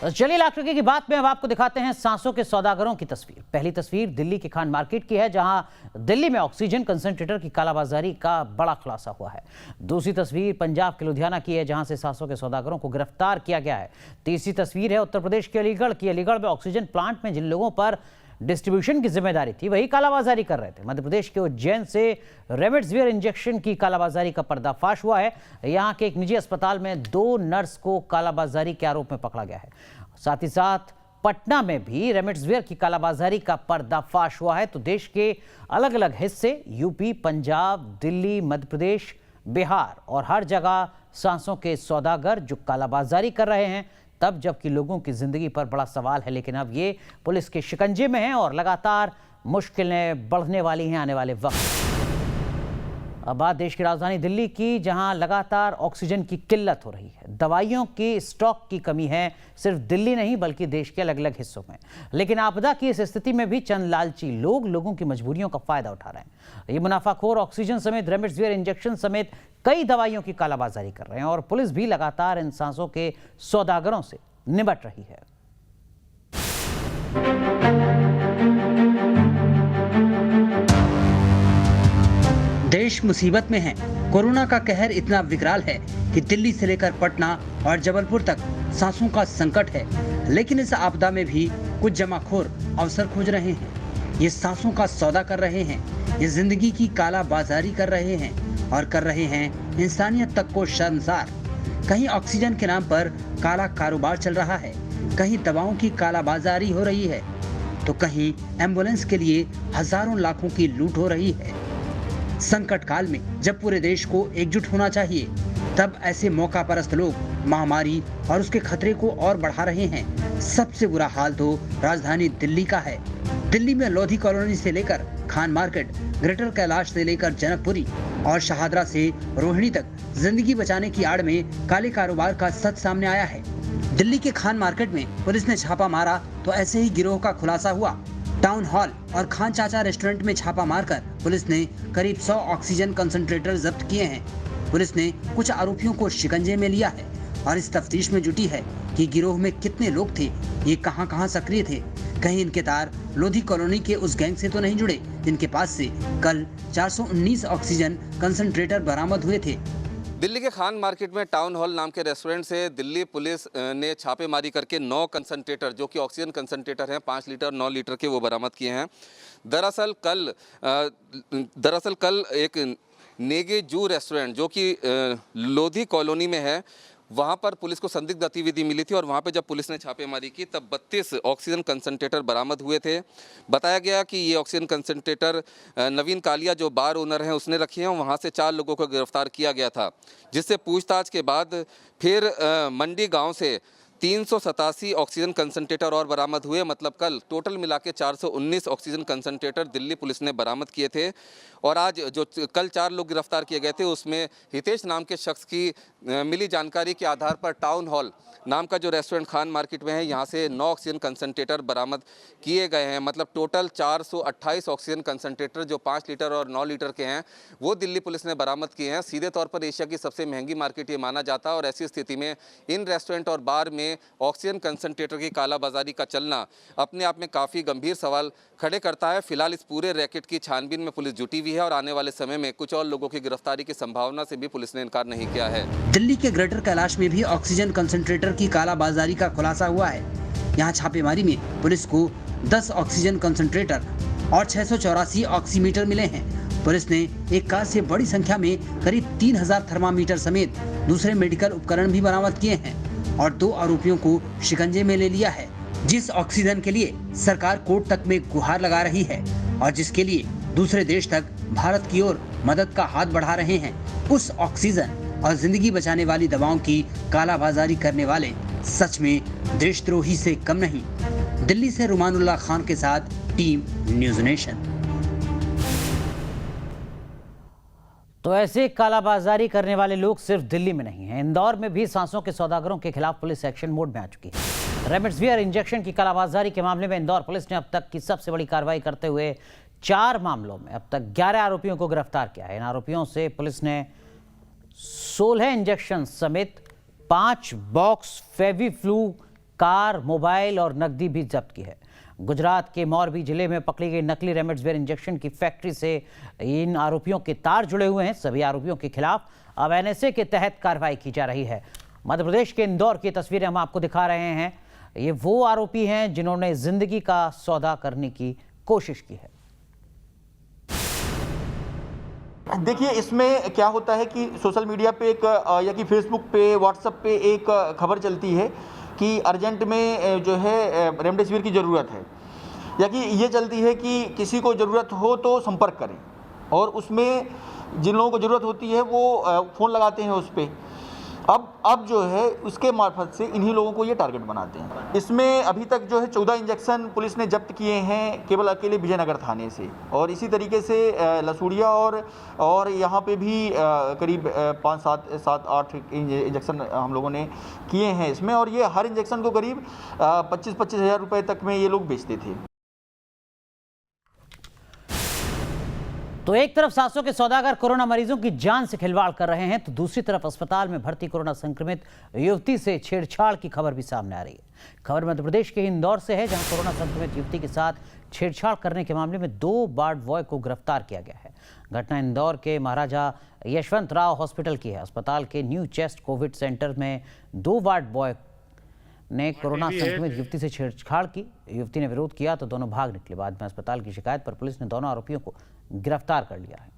चलिए लाख रुपए की बात में अब आपको दिखाते हैं सांसों के सौदागरों की तस्वीर। पहली तस्वीर दिल्ली की खान मार्केट की है, जहां दिल्ली में ऑक्सीजन कंसंट्रेटर की कालाबाजारी का बड़ा खुलासा हुआ है। दूसरी तस्वीर पंजाब के लुधियाना की है, जहां से सांसों के सौदागरों को गिरफ्तार किया गया है। तीसरी तस्वीर है उत्तर प्रदेश के अलीगढ़ की। अलीगढ़ में ऑक्सीजन प्लांट में जिन लोगों पर डिस्ट्रीब्यूशन की जिम्मेदारी थी वही कालाबाजारी कर रहे थे। मध्य प्रदेश के उज्जैन से रेमडेसिविर इंजेक्शन की कालाबाजारी का पर्दाफाश हुआ है। यहां के एक निजी अस्पताल में 2 नर्स को कालाबाजारी के आरोप में पकड़ा गया है। साथ ही साथ पटना में भी रेमडेसिविर की कालाबाजारी का पर्दाफाश हुआ है। तो देश के अलग अलग हिस्से यूपी, पंजाब, दिल्ली, मध्य प्रदेश, बिहार और हर जगह सांसों के सौदागर जो कालाबाजारी कर रहे हैं, तब जबकि लोगों की जिंदगी पर बड़ा सवाल है। लेकिन अब ये पुलिस के शिकंजे में हैं और लगातार मुश्किलें बढ़ने वाली हैं आने वाले वक्त। अब बात देश की राजधानी दिल्ली की, जहां लगातार ऑक्सीजन की किल्लत हो रही है। दवाइयों की स्टॉक की कमी है, सिर्फ दिल्ली नहीं बल्कि देश के अलग अलग हिस्सों में। लेकिन आपदा की इस स्थिति में भी चंद लालची लोग लोगों की मजबूरियों का फायदा उठा रहे हैं। ये मुनाफाखोर ऑक्सीजन समेत रेमडेसिविर इंजेक्शन समेत कई दवाइयों की कालाबाजारी कर रहे हैं और पुलिस भी लगातार इन सांसों के सौदागरों से निपट रही है। देश मुसीबत में है। कोरोना का कहर इतना विकराल है कि दिल्ली से लेकर पटना और जबलपुर तक सांसों का संकट है। लेकिन इस आपदा में भी कुछ जमाखोर अवसर खोज रहे हैं। ये सांसों का सौदा कर रहे हैं, ये जिंदगी की काला बाजारी कर रहे हैं और कर रहे हैं इंसानियत तक को शर्मसार। कहीं ऑक्सीजन के नाम पर काला कारोबार चल रहा है, कहीं दवाओं की काला बाजारी हो रही है, तो कहीं एम्बुलेंस के लिए हजारों लाखों की लूट हो रही है। संकट काल में जब पूरे देश को एकजुट होना चाहिए, तब ऐसे मौका परस्त लोग महामारी और उसके खतरे को और बढ़ा रहे हैं। सबसे बुरा हाल तो राजधानी दिल्ली का है। दिल्ली में लोधी कॉलोनी से लेकर खान मार्केट, ग्रेटर कैलाश से लेकर जनकपुरी और शहादरा से रोहिणी तक जिंदगी बचाने की आड़ में काले कारोबार का सच सामने आया है। दिल्ली के खान मार्केट में पुलिस ने छापा मारा तो ऐसे ही गिरोह का खुलासा हुआ। टाउन हॉल और खान चाचा रेस्टोरेंट में छापा मारकर पुलिस ने करीब 100 ऑक्सीजन कंसंट्रेटर जब्त किए हैं। पुलिस ने कुछ आरोपियों को शिकंजे में लिया है और इस तफ्तीश में जुटी है कि गिरोह में कितने लोग थे, ये कहां-कहां सक्रिय थे। कहीं इनके तार लोधी कॉलोनी के उस गैंग से तो नहीं जुड़े जिनके पास से कल 419 ऑक्सीजन कंसंट्रेटर बरामद हुए थे। दिल्ली के खान मार्केट में टाउन हॉल नाम के रेस्टोरेंट से दिल्ली पुलिस ने छापेमारी करके 9 कंसंट्रेटर जो कि ऑक्सीजन कंसंट्रेटर हैं 5 लीटर 9 लीटर के वो बरामद किए हैं। दरअसल कल एक नेगे जू रेस्टोरेंट जो कि लोधी कॉलोनी में है, वहाँ पर पुलिस को संदिग्ध गतिविधि मिली थी और वहाँ पे जब पुलिस ने छापेमारी की तब 32 ऑक्सीजन कंसंट्रेटर बरामद हुए थे। बताया गया कि ये ऑक्सीजन कंसंट्रेटर नवीन कालिया जो बार ओनर हैं उसने रखे हैं। वहाँ से 4 लोगों को गिरफ्तार किया गया था, जिससे पूछताछ के बाद फिर मंडी गांव से 387 ऑक्सीजन कंसंट्रेटर और बरामद हुए। मतलब कल टोटल मिला के 419 ऑक्सीजन कंसंट्रेटर दिल्ली पुलिस ने बरामद किए थे। और आज जो कल 4 लोग गिरफ्तार किए गए थे उसमें हितेश नाम के शख्स की मिली जानकारी के आधार पर टाउन हॉल नाम का जो रेस्टोरेंट खान मार्केट में है, यहाँ से 9 ऑक्सीजन कंसंट्रेटर बरामद किए गए हैं। मतलब टोटल 428 ऑक्सीजन कंसंट्रेटर जो 5 लीटर और 9 लीटर के हैं वो दिल्ली पुलिस ने बरामद किए हैं। सीधे तौर पर एशिया की सबसे महंगी मार्केट ये माना जाता है और ऐसी स्थिति में इन रेस्टोरेंट और बार में ऑक्सीजन कंसंट्रेटर की कालाबाजारी का चलना अपने आप में काफ़ी गंभीर सवाल खड़े करता है। फिलहाल इस पूरे रैकेट की छानबीन में पुलिस जुटी हुई है और आने वाले समय में कुछ और लोगों की गिरफ्तारी की संभावना से भी पुलिस ने इनकार नहीं किया है। दिल्ली के ग्रेटर कैलाश में भी ऑक्सीजन कंसंट्रेटर की कालाबाजारी का खुलासा हुआ है। यहाँ छापेमारी में पुलिस को 10 ऑक्सीजन कंसंट्रेटर और 684 ऑक्सीमीटर मिले हैं। पुलिस ने एक कार से बड़ी संख्या में करीब 3000 थर्मामीटर समेत दूसरे मेडिकल उपकरण भी बरामद किए हैं और 2 आरोपियों को शिकंजे में ले लिया है। जिस ऑक्सीजन के लिए सरकार कोर्ट तक में गुहार लगा रही है और जिसके लिए दूसरे देश तक भारत की ओर मदद का हाथ बढ़ा रहे हैं, उस ऑक्सीजन और जिंदगी बचाने वाली दवाओं की कालाबाजारी करने वाले सच में देशद्रोही से कम नहीं। दिल्ली से रुमानुल्लाह खान के साथ टीम न्यूज़ नेशन। तो ऐसे कालाबाजारी करने वाले लोग सिर्फ दिल्ली में नहीं हैं, इंदौर में भी सांसों के सौदागरों के खिलाफ पुलिस एक्शन मोड में आ चुकी है। रेमडेसिविर इंजेक्शन की कालाबाजारी के मामले में इंदौर पुलिस ने अब तक की सबसे बड़ी कार्रवाई करते हुए 4 मामलों में अब तक 11 आरोपियों को गिरफ्तार किया है। इन आरोपियों से पुलिस ने 16 इंजेक्शन समेत 5 बॉक्स फेविफ्लू कार, मोबाइल और नकदी भी जब्त की है। गुजरात के मोरबी जिले में पकड़ी गई नकली रेमडेसिविर इंजेक्शन की फैक्ट्री से इन आरोपियों के तार जुड़े हुए हैं। सभी आरोपियों के खिलाफ अब NSA के तहत कार्रवाई की जा रही है। मध्य प्रदेश के इंदौर की तस्वीरें हम आपको दिखा रहे हैं। ये वो आरोपी हैं जिन्होंने जिंदगी का सौदा करने की कोशिश की है। देखिए, इसमें क्या होता है कि सोशल मीडिया पे एक या कि फेसबुक पे, व्हाट्सएप पे एक खबर चलती है कि अर्जेंट में जो है रेमडेसिविर की ज़रूरत है, या कि ये चलती है कि किसी को ज़रूरत हो तो संपर्क करें, और उसमें जिन लोगों को ज़रूरत होती है वो फ़ोन लगाते हैं उस पर। अब जो है उसके मार्फत से इन्हीं लोगों को ये टारगेट बनाते हैं। इसमें अभी तक जो है 14 इंजेक्शन पुलिस ने जब्त किए हैं केवल अकेले विजयनगर थाने से, और इसी तरीके से लसूड़िया और यहाँ पे भी करीब 5-7-8 इंजेक्शन हम लोगों ने किए हैं इसमें, और ये हर इंजेक्शन को करीब 25-25 हज़ार रुपये तक में ये लोग बेचते थे। तो एक तरफ 700 के सौदागर कोरोना मरीजों की जान से खिलवाड़ कर रहे हैं, तो दूसरी तरफ अस्पताल में भर्ती कोरोना संक्रमित युवती से छेड़छाड़ की खबर भी सामने आ रही है। खबर मध्य प्रदेश के इंदौर से है, जहां कोरोना संक्रमित युवती के साथ छेड़छाड़ करने के मामले में 2 वार्ड बॉय को गिरफ्तार किया गया है। घटना इंदौर के महाराजा यशवंत राव हॉस्पिटल की है। अस्पताल के न्यू चेस्ट कोविड सेंटर में 2 वार्ड बॉय ने कोरोना संक्रमित युवती से छेड़छाड़ की। युवती ने विरोध किया तो दोनों भाग निकले। बाद में अस्पताल की शिकायत पर पुलिस ने दोनों आरोपियों को गिरफ्तार कर लिया है।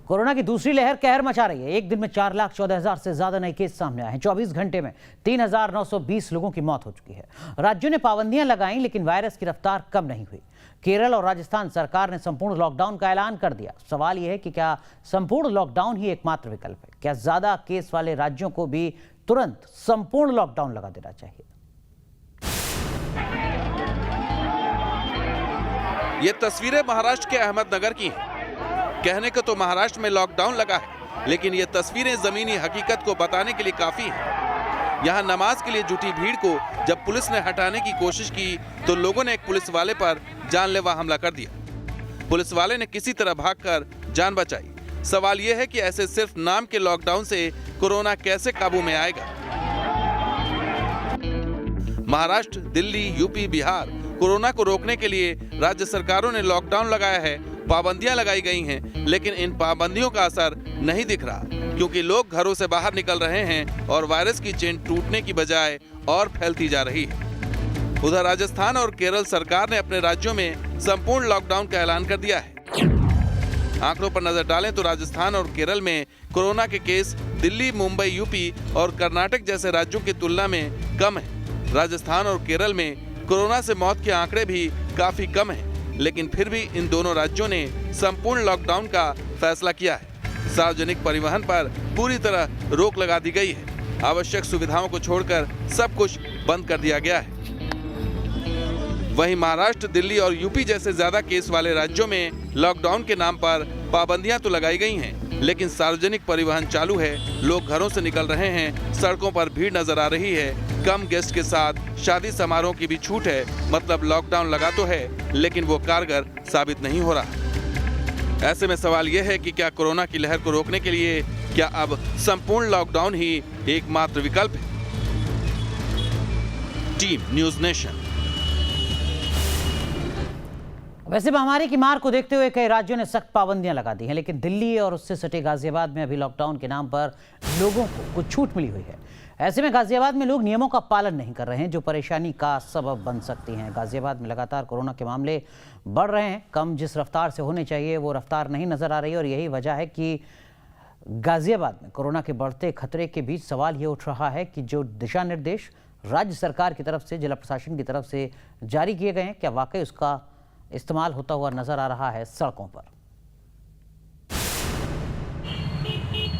कोरोना की दूसरी लहर कहर मचा रही है। एक दिन में 4,14,000 से ज्यादा नए केस सामने आए हैं। 24 घंटे में 3,920 लोगों की मौत हो चुकी है। राज्यों ने पाबंदियां लगाई, लेकिन वायरस की रफ्तार कम नहीं हुई। केरल और राजस्थान सरकार ने संपूर्ण लॉकडाउन का ऐलान कर दिया। सवाल यह है कि क्या संपूर्ण लॉकडाउन ही एकमात्र विकल्प है? क्या ज्यादा केस वाले राज्यों को भी तुरंत संपूर्ण लॉकडाउन लगा देना चाहिए? ये तस्वीरें महाराष्ट्र के अहमदनगर की हैं। कहने को तो महाराष्ट्र में लॉकडाउन लगा है, लेकिन ये तस्वीरें जमीनी हकीकत को बताने के लिए काफी हैं। यहाँ नमाज के लिए जुटी भीड़ को जब पुलिस ने हटाने की कोशिश की तो लोगों ने एक पुलिस वाले पर जानलेवा हमला कर दिया। पुलिस वाले ने किसी तरह भागकर जान बचाई। सवाल यह है कि ऐसे सिर्फ नाम के लॉकडाउन से कोरोना कैसे काबू में आएगा? महाराष्ट्र, दिल्ली, यूपी, बिहार कोरोना को रोकने के लिए राज्य सरकारों ने लॉकडाउन लगाया है, पाबंदियां लगाई गई हैं, लेकिन इन पाबंदियों का असर नहीं दिख रहा, क्योंकि लोग घरों से बाहर निकल रहे हैं और वायरस की चेन टूटने की बजाय और फैलती जा रही है। उधर राजस्थान और केरल सरकार ने अपने राज्यों में संपूर्ण लॉकडाउन का ऐलान कर दिया है। आंकड़ों पर नजर डालें तो राजस्थान और केरल में कोरोना के केस दिल्ली, मुंबई, यूपी और कर्नाटक जैसे राज्यों की तुलना में कम है। राजस्थान और केरल में कोरोना से मौत के आंकड़े भी काफी कम हैं, लेकिन फिर भी इन दोनों राज्यों ने संपूर्ण लॉकडाउन का फैसला किया है। सार्वजनिक परिवहन पर पूरी तरह रोक लगा दी गई है। आवश्यक सुविधाओं को छोड़कर सब कुछ बंद कर दिया गया है। वहीं महाराष्ट्र, दिल्ली और यूपी जैसे ज्यादा केस वाले राज्यों में लॉकडाउन के नाम पर पाबंदियां तो लगाई गई हैं, लेकिन सार्वजनिक परिवहन चालू है। लोग घरों से निकल रहे हैं, सड़कों पर भीड़ नजर आ रही है। कम गेस्ट के साथ शादी समारोह की भी छूट है। मतलब लॉकडाउन लगा तो है, लेकिन वो कारगर साबित नहीं हो रहा। ऐसे में सवाल यह है कि क्या कोरोना की लहर को रोकने के लिए क्या अब संपूर्ण लॉकडाउन ही एकमात्र विकल्प है? Team news nation. वैसे महामारी की मार को देखते हुए कई राज्यों ने सख्त पाबंदियां लगा दी हैं, लेकिन दिल्ली और उससे सटे गाजियाबाद में अभी लॉकडाउन के नाम पर लोगों को कुछ छूट मिली हुई है। ऐसे में गाजियाबाद में लोग नियमों का पालन नहीं कर रहे हैं, जो परेशानी का सबब बन सकती हैं। गाजियाबाद में लगातार कोरोना के मामले बढ़ रहे हैं। कम जिस रफ्तार से होने चाहिए वो रफ्तार नहीं नजर आ रही, और यही वजह है कि गाजियाबाद में कोरोना के बढ़ते खतरे के बीच सवाल ये उठ रहा है कि जो दिशा निर्देश राज्य सरकार की तरफ से, जिला प्रशासन की तरफ से जारी किए गए हैं, क्या वाकई उसका इस्तेमाल होता हुआ नजर आ रहा है सड़कों पर?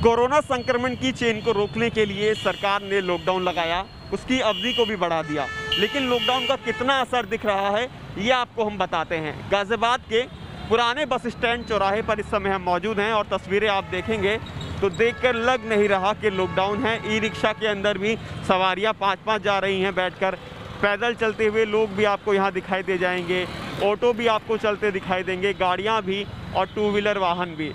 कोरोना संक्रमण की चेन को रोकने के लिए सरकार ने लॉकडाउन लगाया, उसकी अवधि को भी बढ़ा दिया, लेकिन लॉकडाउन का कितना असर दिख रहा है ये आपको हम बताते हैं। गाजियाबाद के पुराने बस स्टैंड चौराहे पर इस समय हम मौजूद हैं और तस्वीरें आप देखेंगे तो देखकर लग नहीं रहा कि लॉकडाउन है। ई रिक्शा के अंदर भी सवारियां 5-5 जा रही हैं बैठकर। पैदल चलते हुए लोग भी आपको यहाँ दिखाई दे जाएंगे, ऑटो भी आपको चलते दिखाई देंगे, गाड़ियाँ भी और 2 व्हीलर वाहन भी।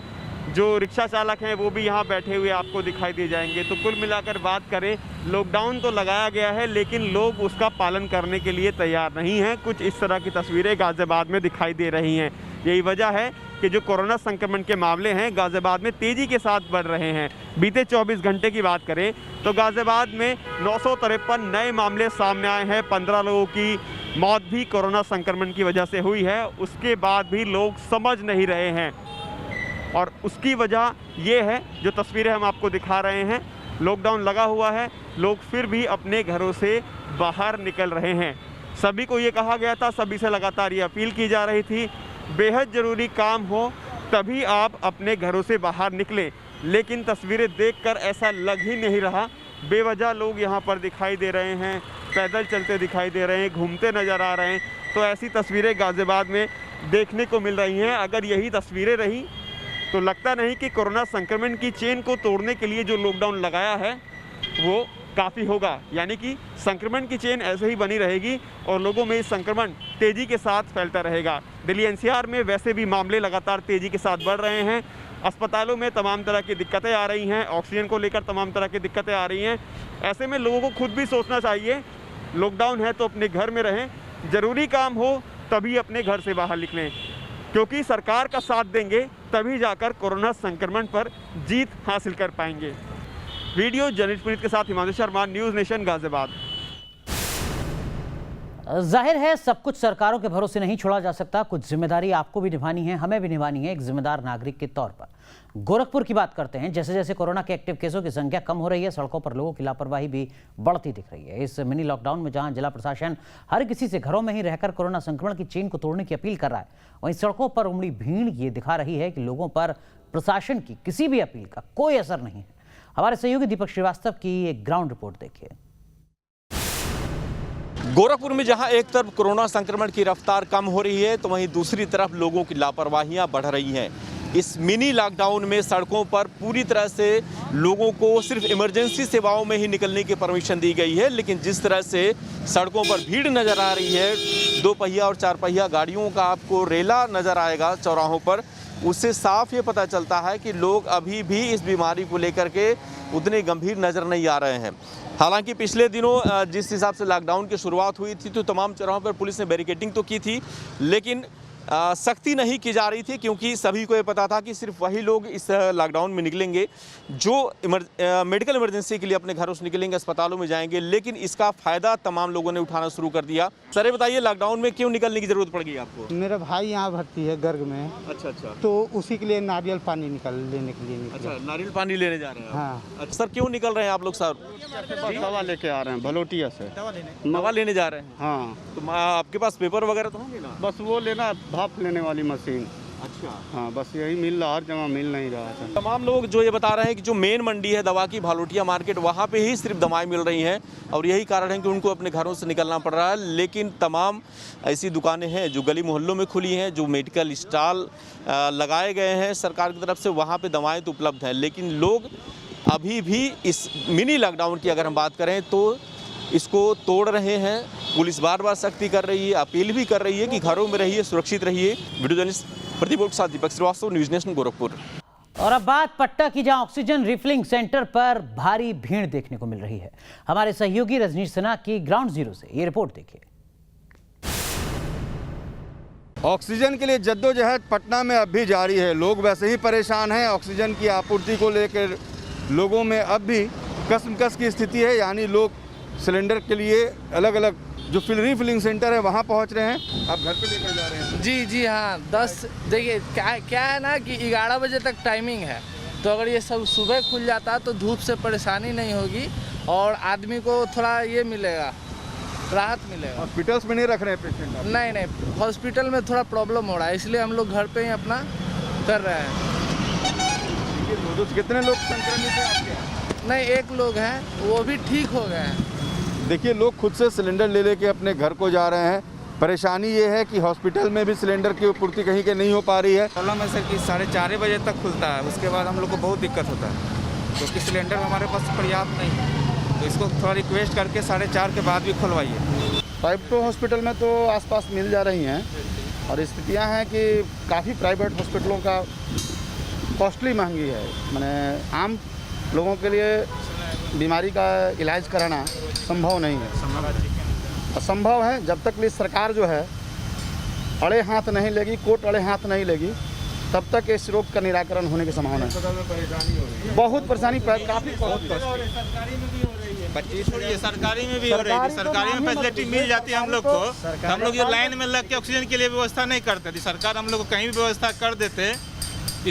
जो रिक्शा चालक हैं वो भी यहाँ बैठे हुए आपको दिखाई दे जाएंगे। तो कुल मिलाकर बात करें, लॉकडाउन तो लगाया गया है लेकिन लोग उसका पालन करने के लिए तैयार नहीं हैं। कुछ इस तरह की तस्वीरें गाज़ियाबाद में दिखाई दे रही हैं। यही वजह है कि जो कोरोना संक्रमण के मामले हैं गाज़ियाबाद में तेज़ी के साथ बढ़ रहे हैं। बीते 24 घंटे की बात करें तो गाज़ियाबाद में 953 नए मामले सामने आए हैं। 15 लोगों की मौत भी कोरोना संक्रमण की वजह से हुई है। उसके बाद भी लोग समझ नहीं रहे हैं और उसकी वजह ये है जो तस्वीरें हम आपको दिखा रहे हैं। लॉकडाउन लगा हुआ है, लोग फिर भी अपने घरों से बाहर निकल रहे हैं। सभी को ये कहा गया था, सभी से लगातार ये अपील की जा रही थी, बेहद ज़रूरी काम हो तभी आप अपने घरों से बाहर निकलें। लेकिन तस्वीरें देखकर ऐसा लग ही नहीं रहा। बेवजह लोग यहाँ पर दिखाई दे रहे हैं, पैदल चलते दिखाई दे रहे हैं, घूमते नज़र आ रहे हैं। तो ऐसी तस्वीरें गाज़ियाबाद में देखने को मिल रही हैं। अगर यही तस्वीरें रहीं तो लगता नहीं कि कोरोना संक्रमण की चेन को तोड़ने के लिए जो लॉकडाउन लगाया है वो काफ़ी होगा। यानी कि संक्रमण की चेन ऐसे ही बनी रहेगी और लोगों में संक्रमण तेज़ी के साथ फैलता रहेगा। दिल्ली एनसीआर में वैसे भी मामले लगातार तेज़ी के साथ बढ़ रहे हैं। अस्पतालों में तमाम तरह की दिक्कतें आ रही हैं, ऑक्सीजन को लेकर तमाम तरह की दिक्कतें आ रही हैं। ऐसे में लोगों को खुद भी सोचना चाहिए, लॉकडाउन है तो अपने घर में रहें, ज़रूरी काम हो तभी अपने घर से बाहर निकलें, क्योंकि सरकार का साथ देंगे तभी जाकर कोरोना संक्रमण पर जीत हासिल कर पाएंगे। वीडियो जर्नलिस्ट पुनीत के साथ हिमांशु शर्मा, न्यूज़ नेशन गाज़ियाबाद। जाहिर है सब कुछ सरकारों के भरोसे नहीं छोड़ा जा सकता। कुछ जिम्मेदारी आपको भी निभानी है, हमें भी निभानी है एक जिम्मेदार नागरिक के तौर पर। गोरखपुर की बात करते हैं। जैसे जैसे कोरोना के एक्टिव केसों की संख्या कम हो रही है, सड़कों पर लोगों की लापरवाही भी बढ़ती दिख रही है। इस मिनी लॉकडाउन में जहां जिला प्रशासन हर किसी से घरों में ही रहकर कोरोना संक्रमण की चेन को तोड़ने की अपील कर रहा है, वहीं सड़कों पर उमड़ी भीड़ ये दिखा रही है कि लोगों पर प्रशासन की किसी भी अपील का कोई असर नहीं है। हमारे सहयोगी दीपक श्रीवास्तव की एक ग्राउंड रिपोर्ट देखिए। गोरखपुर में जहां एक तरफ कोरोना संक्रमण की रफ्तार कम हो रही है तो वहीं दूसरी तरफ लोगों की लापरवाहियां बढ़ रही हैं। इस मिनी लॉकडाउन में सड़कों पर पूरी तरह से लोगों को सिर्फ इमरजेंसी सेवाओं में ही निकलने की परमिशन दी गई है, लेकिन जिस तरह से सड़कों पर भीड़ नज़र आ रही है, 2 पहिया और 4 पहिया गाड़ियों का आपको रेला नज़र आएगा चौराहों पर, उससे साफ ये पता चलता है कि लोग अभी भी इस बीमारी को लेकर के उतने गंभीर नज़र नहीं आ रहे हैं। हालांकि पिछले दिनों जिस हिसाब से लॉकडाउन की शुरुआत हुई थी तो तमाम चौराहों पर पुलिस ने बैरिकेडिंग तो की थी, लेकिन सख्ती नहीं की जा रही थी, क्योंकि सभी को ये पता था कि सिर्फ वही लोग इस लॉकडाउन में निकलेंगे जो मेडिकल इमरजेंसी के लिए अपने घरों से निकलेंगे, अस्पतालों में जाएंगे। लेकिन इसका फ़ायदा तमाम लोगों ने उठाना शुरू कर दिया। सर ये बताइए, लॉकडाउन में क्यों निकलने की ज़रूरत पड़ गई आपको? मेरा भाई यहाँ भर्ती है गर्ग में। अच्छा अच्छा। तो उसी के लिए नारियल पानी लेने के लिए निकले। अच्छा, नारियल पानी लेने जा रहे हैं? हाँ। अच्छा सर, क्यों निकल रहे हैं आप लोग? सर दवा लेके आ रहे हैं भलोटिया से। दवा लेने जा रहे हैं? हाँ। तो आपके पास पेपर वगैरह तो होंगे ना? बस वो लेना, भाप लेने वाली मशीन। अच्छा हाँ, बस यही मिल रहा, हर जगह मिल नहीं रहा था। तमाम लोग जो ये बता रहे हैं कि जो मेन मंडी है दवा की, भालोटिया मार्केट, वहाँ पे ही सिर्फ दवाएं मिल रही हैं और यही कारण है कि उनको अपने घरों से निकलना पड़ रहा है। लेकिन तमाम ऐसी दुकानें हैं जो गली मोहल्लों में खुली हैं, जो मेडिकल स्टॉल लगाए गए हैं सरकार की तरफ से, वहाँ पे दवाएं तो उपलब्ध हैं, लेकिन लोग अभी भी इस मिनी लॉकडाउन की अगर हम बात करें तो इसको तोड़ रहे हैं। पुलिस बार बार सख्ती कर रही है, अपील भी कर रही है कि घरों में रहिए, सुरक्षित रहिए। वीडियो जर्नलिस्ट प्रदीप के साथ दीपक श्रीवास्तव, न्यूज़ नेशन गोरखपुर। और अब बात पट्टा की, जहां ऑक्सीजन रिफिलिंग सेंटर पर भारी भीड़ देखने को मिल रही है। हमारे सहयोगी रजनीश सिन्हा की ग्राउंड जीरो से ये रिपोर्ट देखिए। ऑक्सीजन के लिए जद्दोजहद पटना में अब भी जारी है। लोग वैसे ही परेशान हैं। ऑक्सीजन की आपूर्ति को लेकर लोगों में अब भी कसमकस की स्थिति है, यानी लोग सिलेंडर के लिए अलग अलग जो रिफिलिंग सेंटर है वहाँ पहुँच रहे हैं। आप घर पे लेकर जा रहे हैं? जी हाँ। 10 देखिए क्या है ना कि 11 बजे तक टाइमिंग है, तो अगर ये सब सुबह खुल जाता तो धूप से परेशानी नहीं होगी और आदमी को थोड़ा ये मिलेगा, राहत मिलेगा। हॉस्पिटल्स में नहीं रख रहे हैं पेशेंट? नहीं, हॉस्पिटल में थोड़ा प्रॉब्लम हो रहा है, इसलिए हम लोग घर पे ही अपना कर रहे हैं। कितने लोग संक्रमित हैं आपके? नहीं, 1 लोग हैं, वो भी ठीक हो गए हैं। देखिए, लोग खुद से सिलेंडर ले लेके अपने घर को जा रहे हैं। परेशानी ये है कि हॉस्पिटल में भी सिलेंडर की पूर्ति कहीं के नहीं हो पा रही है। प्रॉब्लम है सर कि 4:30 बजे तक खुलता है, उसके बाद हम लोग को बहुत दिक्कत होता है, क्योंकि सिलेंडर हमारे पास पर्याप्त नहीं है। तो इसको थोड़ा रिक्वेस्ट करके 4:30 के बाद भी खुलवाइए। प्राइवेट हॉस्पिटल में तो आसपास मिल जा रही हैं और स्थितियां हैं कि काफ़ी प्राइवेट हॉस्पिटलों का कॉस्टली महंगी है। मैंने आम लोगों के लिए बीमारी का इलाज कराना संभव नहीं है। असंभव है जब तक भी सरकार जो है अड़े हाथ नहीं लेगी, कोर्ट अड़े हाथ नहीं लेगी, तब तक इस रोग का निराकरण होने की संभावना है। बहुत परेशानी काफ़ी सरकारी में भी हो रही है। सरकारी में फैसिलिटी मिल जाती है हम लोग को, हम लोग ये लाइन में लग के ऑक्सीजन के लिए व्यवस्था नहीं करते थी। सरकार हम लोग को कहीं भी व्यवस्था कर देते,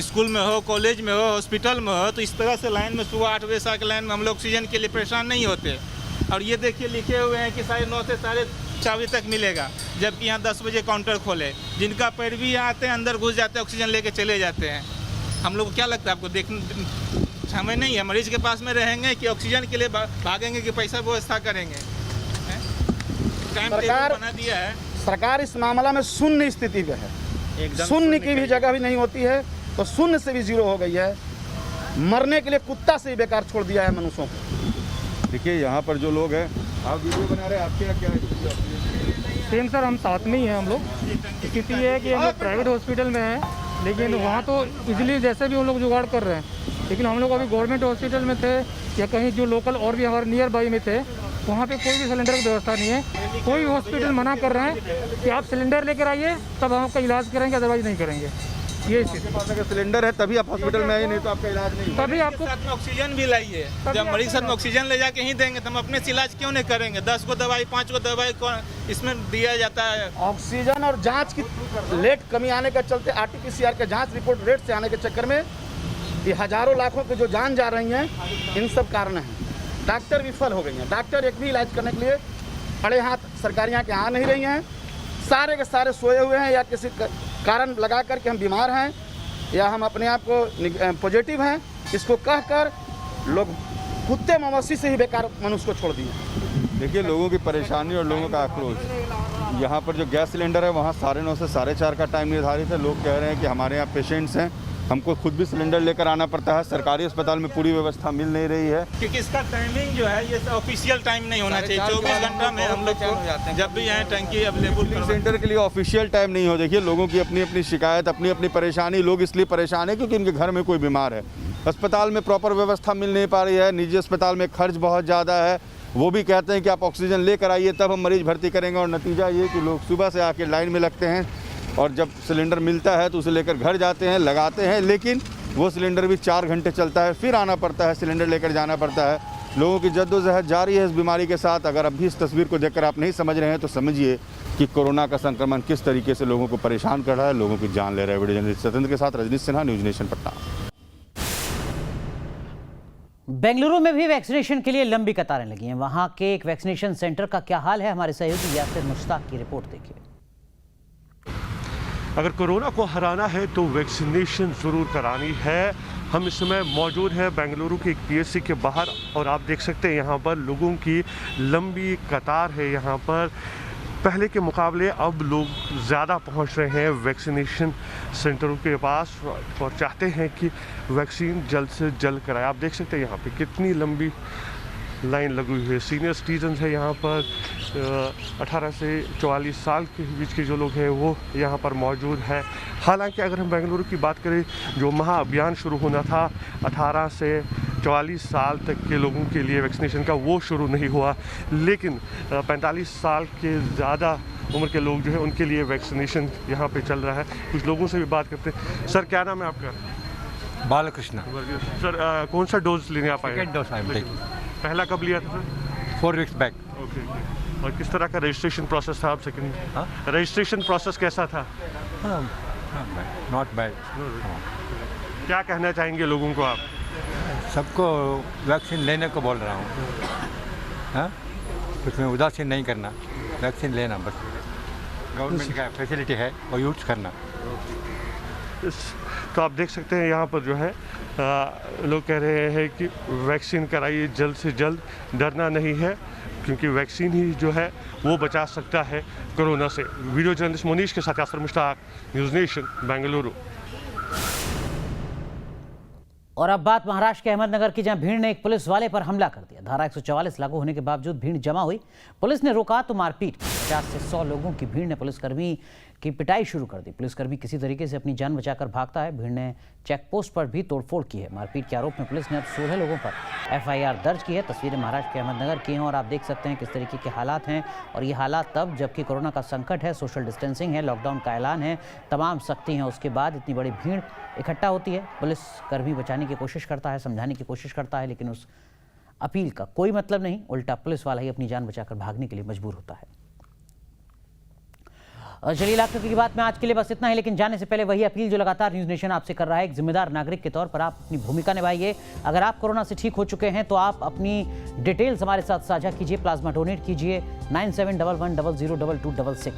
स्कूल में हो, कॉलेज में हो, हॉस्पिटल में हो, तो इस तरह से लाइन में सुबह 8 बजे से लाइन में हम लोग ऑक्सीजन के लिए परेशान नहीं होते। और ये देखिए लिखे हुए हैं कि 9:30 से 4:30 बजे तक मिलेगा, जबकि यहाँ 10 बजे काउंटर खोले। जिनका पैरवी यहाँ आते हैं अंदर घुस जाते हैं, ऑक्सीजन लेके चले जाते हैं। हम लोग को क्या लगता है, आपको हमें नहीं है, मरीज के पास में रहेंगे कि ऑक्सीजन के लिए भागेंगे कि पैसा व्यवस्था करेंगे। टाइम टेबल बना दिया है सरकार। इस मामला में शून्य स्थिति पे है, शून्य की भी जगह भी नहीं होती है, तो शून्य से भी जीरो हो गई है। मरने के लिए कुत्ता से ही बेकार छोड़ दिया है मनुष्यों को। देखिए यहाँ पर जो लोग हैं, आप वीडियो बना रहे हैं, आपके क्या सेम सर, हम साथ में ही हैं। हम लोग स्थिति ये है कि हम लोग प्राइवेट हॉस्पिटल में हैं, लेकिन वहाँ तो इजीली जैसे भी हम लोग जुगाड़ कर रहे हैं, लेकिन हम लोग अभी गवर्नमेंट हॉस्पिटल में थे या कहीं जो लोकल और भी हमारे नियर बाई में थे, वहाँ पे कोई भी सिलेंडर की व्यवस्था नहीं है। कोई हॉस्पिटल मना कर रहे हैं कि आप सिलेंडर लेकर आइए तब हम आपका इलाज करेंगे, अदरवाइज नहीं करेंगे। ये अगर सिलेंडर है तभी आप हॉस्पिटल में आइए, नहीं तो आपका इलाज नहीं। तभी आपको साथ में ऑक्सीजन भी लाइए। जब मरीज साथ में ऑक्सीजन ले जाके ही देंगे तो हम अपने से इलाज क्यों नहीं करेंगे? 10 को दवाई 5 को दवाई इसमें दिया जाता है। ऑक्सीजन और जांच की लेट कमी आने के चलते RT-PCR के जांच रिपोर्ट लेट से आने के चक्कर में ये हजारों लाखों की जो जान जा रही हैं, इन सब कारण हैं। डॉक्टर विफल हो गई हैं, डॉक्टर एक भी इलाज करने के लिए अड़े हाथ सरकारियाँ के आ नहीं रही हैं। सारे के सारे सोए हुए हैं, या किसी कारण लगा कर के हम बीमार हैं या हम अपने आप को पॉजिटिव हैं, इसको कहकर लोग कुत्ते मवेशी से ही बेकार मनुष्य को छोड़ दिए। देखिए लोगों की परेशानी और लोगों का आक्रोश। यहाँ पर जो गैस सिलेंडर है वहाँ 9:30 से 4:30 का टाइम निर्धारित है। लोग कह रहे हैं कि हमारे यहाँ पेशेंट्स हैं, हमको खुद भी सिलेंडर लेकर आना पड़ता है। सरकारी अस्पताल में पूरी व्यवस्था मिल नहीं रही है, क्योंकि इसका टाइमिंग जो है ये ऑफिशियल टाइम नहीं होना चाहिए। 24 घंटा में हम लोग जब भी यहाँ टंकी अवेलेबल सेंटर के लिए ऑफिशियल टाइम नहीं हो। देखिए लोगों की अपनी अपनी शिकायत, अपनी अपनी परेशानी। लोग इसलिए परेशान है क्योंकि इनके घर में कोई बीमार है, अस्पताल में प्रॉपर व्यवस्था मिल नहीं पा रही है। निजी अस्पताल में खर्च बहुत ज़्यादा है, वो भी कहते हैं कि आप ऑक्सीजन लेकर आइए तब हम मरीज भर्ती करेंगे। और नतीजा ये कि लोग सुबह से आके लाइन में लगते हैं और जब सिलेंडर मिलता है तो उसे लेकर घर जाते हैं, लगाते हैं, लेकिन वो सिलेंडर भी 4 घंटे चलता है, फिर आना पड़ता है, सिलेंडर लेकर जाना पड़ता है। लोगों की जद्दोजहद जारी है इस बीमारी के साथ। अगर अभी इस तस्वीर को देखकर आप नहीं समझ रहे हैं तो समझिए कि कोरोना का संक्रमण किस तरीके से लोगों को परेशान कर रहा है, लोगों की जान ले रहा है। वीडियो जर्नलिस्ट सत्येंद्र के साथ रजनीश सिन्हा, न्यूज नेशन पटना। बेंगलुरु में भी वैक्सीनेशन के लिए लंबी कतारें लगी हैं। वहां के एक वैक्सीनेशन सेंटर का क्या हाल है, हमारे सहयोगी यासिर मुश्ताक की रिपोर्ट देखिए। अगर कोरोना को हराना है तो वैक्सीनेशन ज़रूर करानी है। हम इस समय मौजूद हैं बेंगलुरु के PSC के बाहर और आप देख सकते हैं यहाँ पर लोगों की लंबी कतार है। यहाँ पर पहले के मुकाबले अब लोग ज़्यादा पहुँच रहे हैं वैक्सीनेशन सेंटरों के पास और चाहते हैं कि वैक्सीन जल्द से जल्द कराएं। आप देख सकते हैं यहाँ पे कितनी लंबी लाइन लगी हुई है। सीनियर सिटीजन्स है यहाँ पर, 18 से 44 साल के बीच के जो लोग हैं वो यहाँ पर मौजूद हैं। हालांकि अगर हम बेंगलुरु की बात करें, जो महाअभियान शुरू होना था 18 से 44 साल तक के लोगों के लिए वैक्सीनेशन का, वो शुरू नहीं हुआ, लेकिन 45 साल के ज़्यादा उम्र के लोग जो है उनके लिए वैक्सीनेशन यहाँ पे चल रहा है। कुछ लोगों से भी बात करते हैं। सर क्या नाम है आपका? बालकृष्ण। सर कौन सा डोज लेने आप आए? Second dose I am taking. पहला कब लिया था सर? 4 weeks back. ओके। और किस तरह का रजिस्ट्रेशन प्रोसेस था आप सेकंड? रजिस्ट्रेशन प्रोसेस कैसा था? Not bad. क्या कहना चाहेंगे लोगों को आप? सबको वैक्सीन लेने को बोल रहा हूँ, हाँ, उसमें उदासीन नहीं करना, वैक्सीन लेना बस। गवर्नमेंट का फैसिलिटी है वो यूज करना। तो आप देख सकते हैं यहाँ पर जो है लोग कह रहे हैं कि वैक्सीन कराइए जल्द से जल्द, डरना नहीं है क्योंकि वैक्सीन ही जो है वो बचा सकता है कोरोना से। वीडियो जर्नलिस्ट मोनीश के साथ यासिर मुश्ताक, न्यूज़ नेशन, बेंगलुरु। और अब बात महाराष्ट्र के अहमदनगर की, जहां भीड़ ने एक पुलिस वाले पर हमला कर दिया। धारा 144 लागू होने के बावजूद भीड़ जमा हुई, पुलिस ने रोका तो मारपीट की। 50 से 100 लोगों की भीड़ ने पुलिसकर्मी की पिटाई शुरू कर दी। पुलिसकर्मी किसी तरीके से अपनी जान बचाकर भागता है। भीड़ ने चेक पोस्ट पर भी तोड़फोड़ की है। मारपीट के आरोप में पुलिस ने अब 16 लोगों पर FIR दर्ज की है। तस्वीरें महाराष्ट्र के अहमदनगर की हैं और आप देख सकते हैं किस तरीके के हालात हैं। और ये हालात तब जबकि कोरोना का संकट है, सोशल डिस्टेंसिंग है, लॉकडाउन का ऐलान है, तमाम सख्ती हैं, उसके बाद इतनी बड़ी भीड़ इकट्ठा होती है। पुलिसकर्मी बचाने की कोशिश करता है, समझाने की कोशिश करता है, लेकिन उस अपील का कोई मतलब नहीं। उल्टा पुलिस वाला ही अपनी जान बचाकर भागने के लिए मजबूर होता है। और चलिए लाख की बात में आज के लिए बस इतना ही, लेकिन जाने से पहले वही अपील जो लगातार न्यूज़ नेशन आपसे कर रहा है। एक जिम्मेदार नागरिक के तौर पर आप अपनी भूमिका निभाइए। अगर आप कोरोना से ठीक हो चुके हैं तो आप अपनी डिटेल्स हमारे साथ साझा कीजिए, प्लाज्मा डोनेट कीजिए। 9711002266